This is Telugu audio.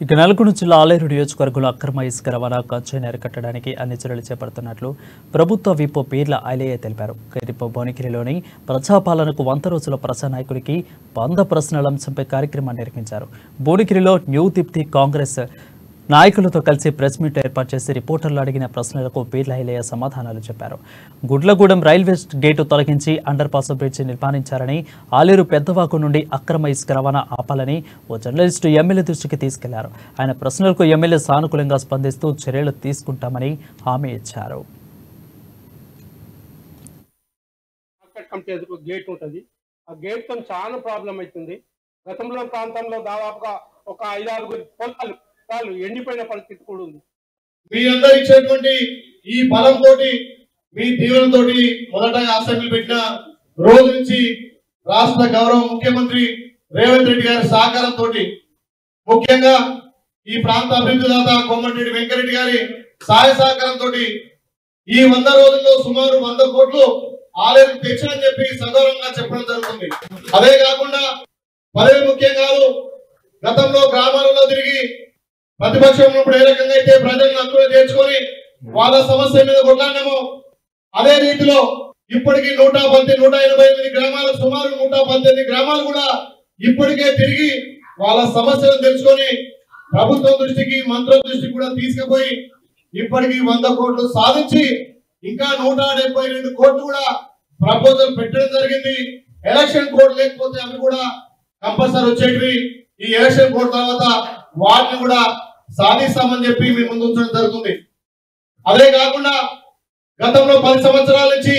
ఇక నల్గొండ జిల్లా ఆలేరు నియోజకవర్గంలో అక్రమ ఇసుక రవాణా కంచెని అరికట్టడానికి అన్ని చర్యలు చేపడుతున్నట్లు ప్రభుత్వ విప్ పీర్ల ఐలయ్య తెలిపారు. కైరిప భువనగిరిలోని ప్రజాపాలనకు 100 రోజుల ప్రజానాయకుడికి 100 ప్రశ్నల అంశంపై కార్యక్రమాన్ని నిర్వహించారు. భువనగిరిలో న్యూ దీప్తి కాంగ్రెస్ నాయకులతో కలిసి ప్రెస్ మీట్ ఏర్పాటు చేసి రిపోర్టర్లు అడిగిన ప్రశ్నలకు పీర్ల ఐలయ్య సమాధానాలు చెప్పారు. గుడ్లగూడెం రైల్వే గేటు తొలగించి under pass bridge నిర్మాణించారని, Aleru Peddavagu నుండి అక్రమ ఇసుక రవాణా ఆపాలని ఓ జర్నలిస్టు ఎమ్మెల్యే దృష్టికి తీసుకెళ్లారు. ఆయన ప్రశ్నలకు ఎమ్మెల్యే సానుకూలంగా స్పందిస్తూ చర్యలు తీసుకుంటామని హామీ ఇచ్చారు. గేట్ ఉంటుంది, ఆ గేట్ తో చాలా ప్రాబ్లం అవుతుంది. గతంలో ప్రాంతంలో దాదాపుగా ఒక 5-6 పొలాలు ఎండిపోయిన పరిస్థితి కూడా ఉంది. మీరందరూ ఇచ్చేటువంటి ఈ బలంతో మీ దీవెనతో మొదటగా అసెంబ్లీ పెట్టిన రోజు నుంచి రాష్ట్ర గౌరవ ముఖ్యమంత్రి రేవంత్ రెడ్డి గారి సహకారంతో, ముఖ్యంగా ఈ ప్రాంత అభివృద్ధి దాత కోమటిరెడ్డి వెంకరెడ్డి గారి సహాయ సహకారంతో ఈ 100 రోజుల్లో సుమారు 100 కోట్లు ఆలయం తెచ్చని చెప్పి సగౌరవంగా చెప్పడం జరుగుతుంది. అదే కాకుండా పదవి ముఖ్యం కాదు, గతంలో గ్రామాలలో తిరిగి ప్రతిపక్షం ఉన్నప్పుడు ఏ రకంగా అయితే ప్రజలను అందులో చేర్చుకొని వాళ్ళ సమస్య మీద కొట్లాడినామో అదే రీతిలో ఇప్పటికీ 188 గ్రామాలు, సుమారు 118 గ్రామాలు కూడా ఇప్పటికే తిరిగి వాళ్ళ సమస్యలను తెలుసుకొని ప్రభుత్వం దృష్టికి, మంత్రుల దృష్టికి కూడా తీసుకుపోయి ఇప్పటికీ 100 కోట్లు సాధించి ఇంకా 172 కోట్లు కూడా ప్రపోజల్ పెట్టడం జరిగింది. ఎలక్షన్ కోడ్ లేకపోతే అవి కూడా కంపల్సరీ వచ్చేటివి. ఈ ఎలక్షన్ కోడ్ తర్వాత వాటిని కూడా సాధిస్తామని చెప్పి మీ ముందు ఉంచడం జరుగుతుంది. అదే కాకుండా గతంలో 10 సంవత్సరాల నుంచి